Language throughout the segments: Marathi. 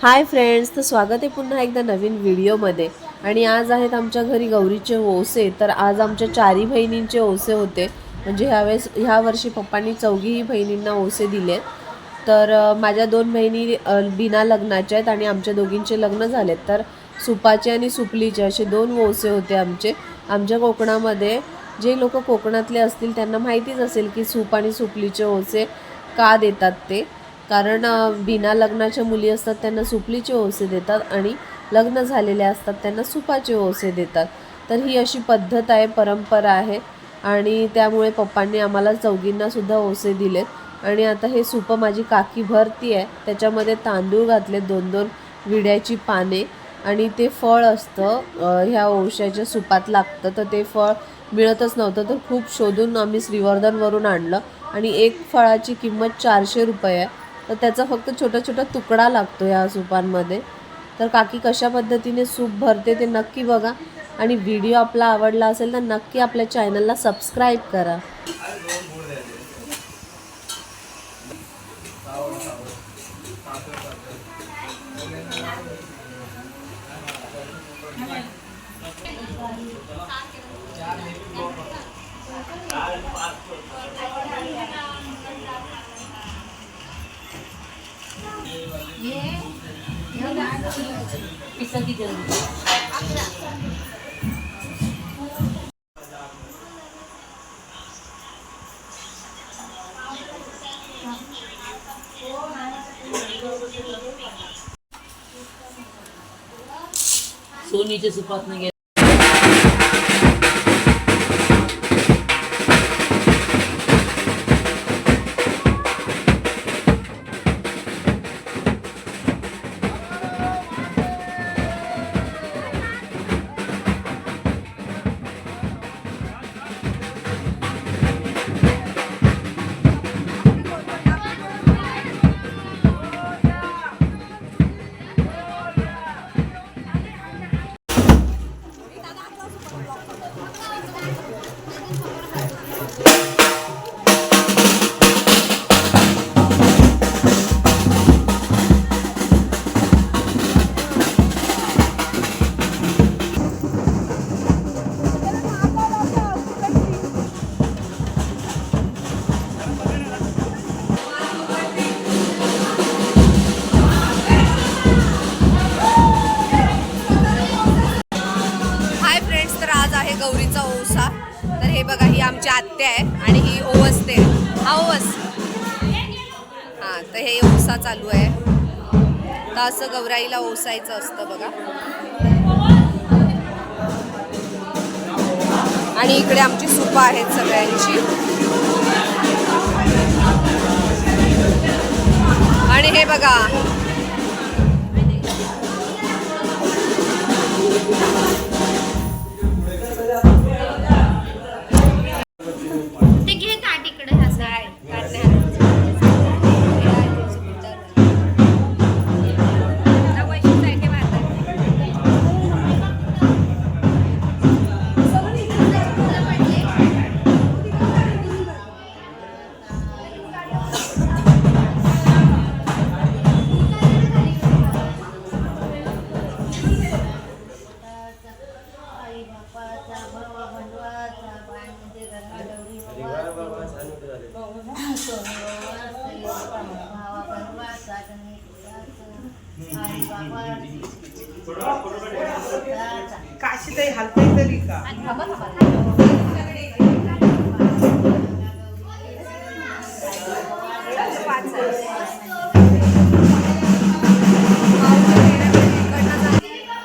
हाय फ्रेंड्स, तर स्वागत आहे पुन्हा एकदा नवीन व्हिडिओमध्ये. आणि आज आहेत आमच्या घरी गौरीचे ओसे. तर आज आमच्या चारही बहिणींचे ओसे होते. म्हणजे ह्या वर्षी पप्पांनी चौघीही बहिणींना ओसे दिलेत. तर माझ्या दोन बहिणी बिना लग्नाच्या आहेत आणि आमच्या दोघींचे लग्न झालेत. तर सुपाचे आणि सुपलीचे असे दोन ओसे होते आमचे. आमच्या कोकणामध्ये जे लोक कोकणातले असतील त्यांना माहितीच असेल की सूप आणि सुपलीचे ओसे का देतात ते. कारण बिना लग्नाच्या मुली असतात त्यांना सुपलीचे ओसे देतात आणि लग्न झालेले असतात त्यांना सुपाचे ओसे देतात. तर ही अशी पद्धत आहे, परंपरा आहे. आणि त्यामुळे पप्पांनी आम्हाला चौघींनासुद्धा ओसे दिलेत. आणि आता हे सुपं माझी काकी भरती आहे, त्याच्यामध्ये तांदूळ घातले, 2-2 विड्याची पाने. आणि ते फळ असतं ह्या ओशाच्या सुपात लागतं. तर ते फळ मिळतच नव्हतं, तर खूप शोधून आम्ही श्रीवर्धनवरून आणलं. आणि एक फळाची किंमत 400 रुपये आहे. तर त्याचा फक्त छोटा छोटा तुकडा लागतो या सूपांमध्ये. तर काकी कशा पद्धतीने सूप भरते ते नक्की बघा. आणि व्हिडिओ आपला आवडला असेल तर नक्की आपल्या चॅनलला सबस्क्राईब करा. सोनीचे सुपात नाही. हाय फ्रेंड्स, तर आज आहे गौरीचा ओसा. तर हे बघा, ही आमची आत्या आहे आणि ही ओवसते. हा ओवस. हां, तर हे ओसा चालू आहे. तर असं गौराईला ओसायचं असतं बघा. आणि इकडे आमची सूपं आहेत सगळ्यांची. आणि हे बघा, काशीताई हलताय तरी का?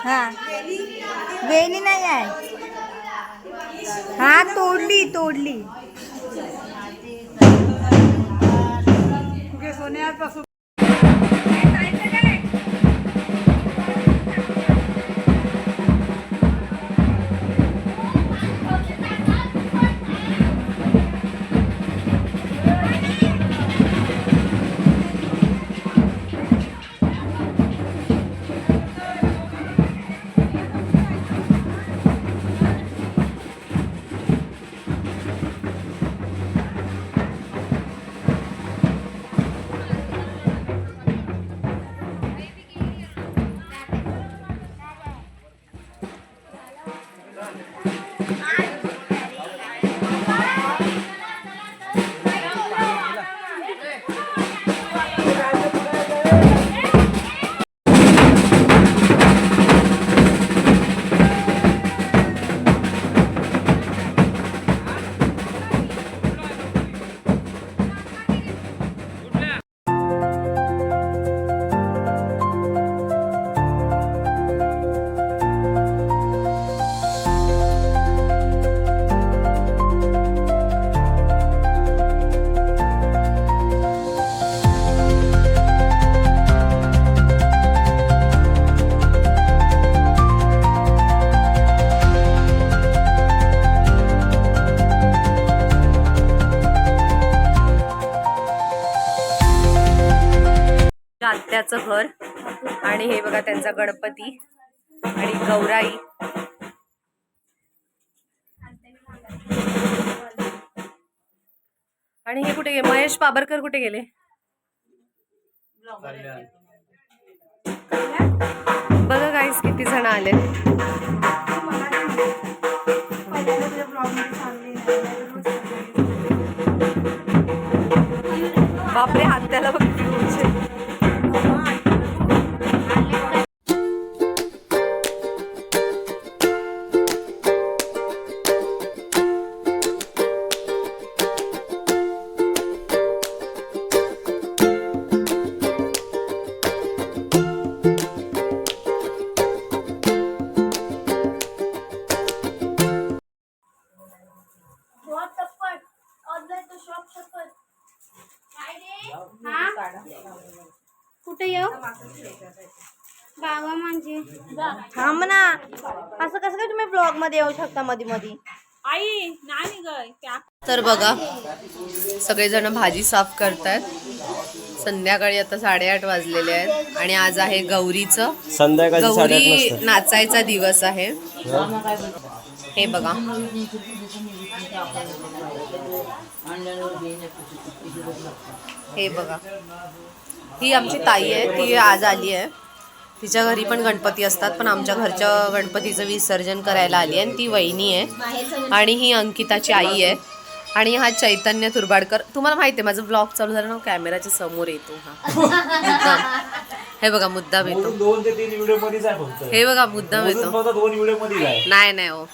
हा, वेली नाही आहे. हा, तोडली. सोन्यापासून काकांचं घर आणि हे बघा त्यांचा गणपती आणि गौराई. आणि हे कुठे गेले? महेश पाबरकर कुठे गेले? बघा गाईस किती जण आले. बापरे, हात त्याला बघ. कुठे येऊ बाबा म्हणजे थांब ना. असं कसं काय तुम्ही ब्लॉग मध्ये येऊ शकता मध्ये मध्ये? आई नाही ग. तर बघा सगळेजण भाजी साफ करतायत. संध्याकाळी आता 8:30 वाजलेले आहेत आणि आज आहे गौरीचं. गौरी नाचायचा दिवस आहे. हे बघा हे बघा, ही आमची ताई आहे. ती आज आली आहे. तिच्या घरी पण गणपती असतात, पण आमच्या घरच्या गणपतीचं विसर्जन करायला आली आहे. आणि ती वहिनी आहे आणि ही अंकिताची आई आहे. आणि हा चैतन्य तुरबाडकर. तुम्हाला माहिती आहे माझं ब्लॉग चालू झालं ना, कॅमेराच्या समोर येतो हा मुद्दाम. हे बघा मुद्दाम येतो. 2 ते 3 व्हिडिओ मध्येच आहे फक्त. हे बघा मुद्दाम येतो. 2 व्हिडिओ मध्ये आहे. नाही नाही हो.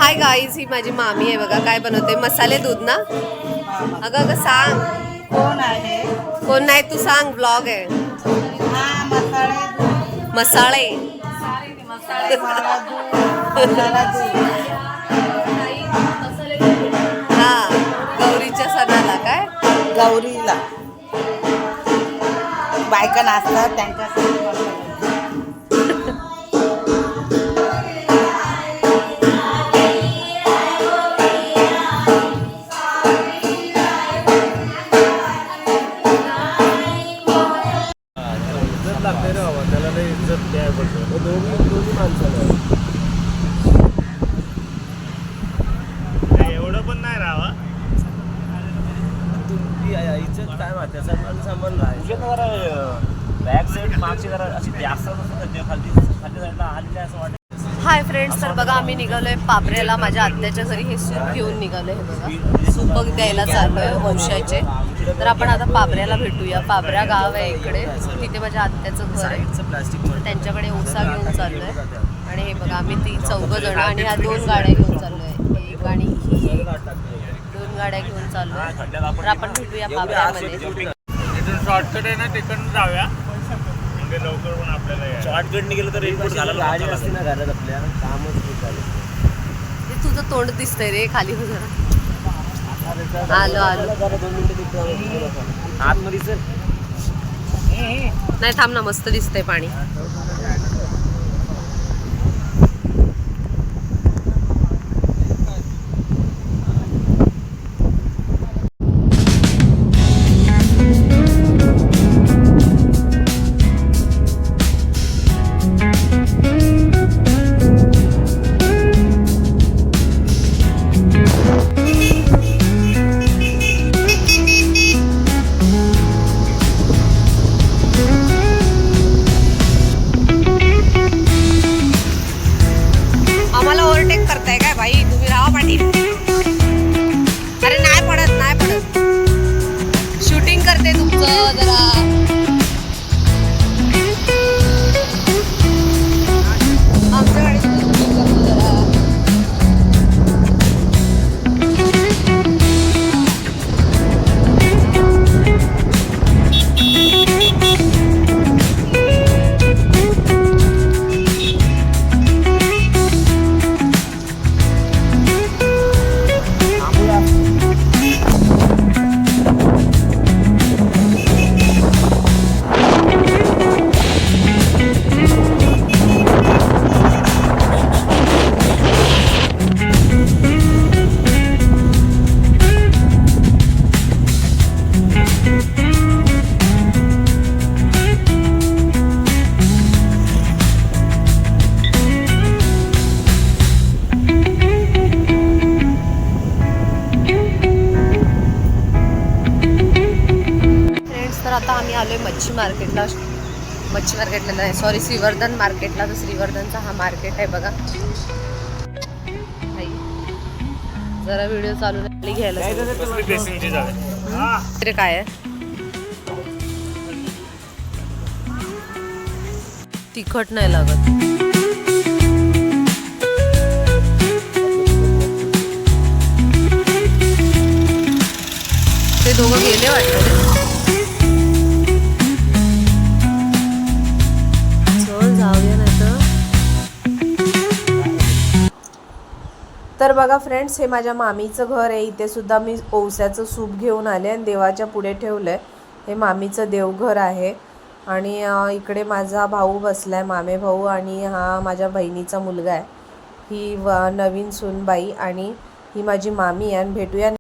हाय गाईज, ही माझी मामी आहे बघा. काय बनवते? मसाले दूध ना. अगं अगं सांग कोण आहे? कोण नाही तू सांग. ब्लॉग आहे. हा मसाळे मसाळे. हा गौरीच्या सणाला काय गौरीला बायका नाचतात त्यांच्यासाठी. त्याला नाही इज्जत द्यायला दोन्ही माणसाला. एवढं पण नाही राहावा. तुमची इज्जत काय माहिती सन्मान राहायचं. बॅक साईड मागची जरा अशी जास्त खाली साईडला आलेली असं वाटतं. हाय फ्रेंड्स, तर बघा आम्ही निघालोय पापऱ्याला. माझ्या आत्याच्या घरी हे सूप घेऊन निघालोय. हे बघा सूप द्यायला चाललोय वंशाचे. तर आपण आता पापऱ्याला भेटूया. पापऱ्या गाव आहे इकडे. तिथे माझ्या आत्याचं घर आहे. त्यांच्याकडे ओसा घेऊन चाललोय. आणि हे बघा आम्ही 3-4 आणि ह्या 2 गाड्या घेऊन चाललोय. एक आणि ही 2 गाड्या घेऊन चाललोय. तर आपण भेटूया पापऱ्यामध्ये. इथून शॉर्टकट आहे ना, तिकडून जाऊया म्हणजे लवकर पण आपल्याला. शॉर्टकटने गेलं तर गाडी असते ना घरात आपल्या कामच झालं. तुझं तोंड दिसतंय रे. खाली हो जरा. आलो आलो. आतमध्ये सर नाही थांब ना, मस्त दिसतंय पाणी. आम्हाला ओव्हरटेक करताय काय बाई? तुम्ही राहा पाटील. अरे नाही पडत, नाही पडत. शूटिंग करते तुमचं जरा. आमच्या गाडीचं शूटिंग करतो जरा. तर आता आम्ही आलोय मच्छी मार्केटला नाही, सॉरी, श्रीवर्धन मार्केटला. तर श्रीवर्धनचा हा मार्केट आहे बघा. जरा व्हिडिओ चालू नाही घ्यायला. तरी काय आहे, तिखट नाही लागत. ते दोघं गेले वाटतं. तर बघा फ्रेंड्स, हे माझ्या मामीचं घर आहे. इथे सुद्धा मी ओवस्याचं सूप घेऊन आले आणि देवाच्या पुढे ठेवलंय. हे मामीचं देवघर आहे. आणि इकडे माझा भाऊ बसलाय, मामे भाऊ, आणि हा माझ्या बहिणीचा मुलगा आहे. ही नवीन सूनबाई आणि ही माझी मामी आहे. आणि भेटूया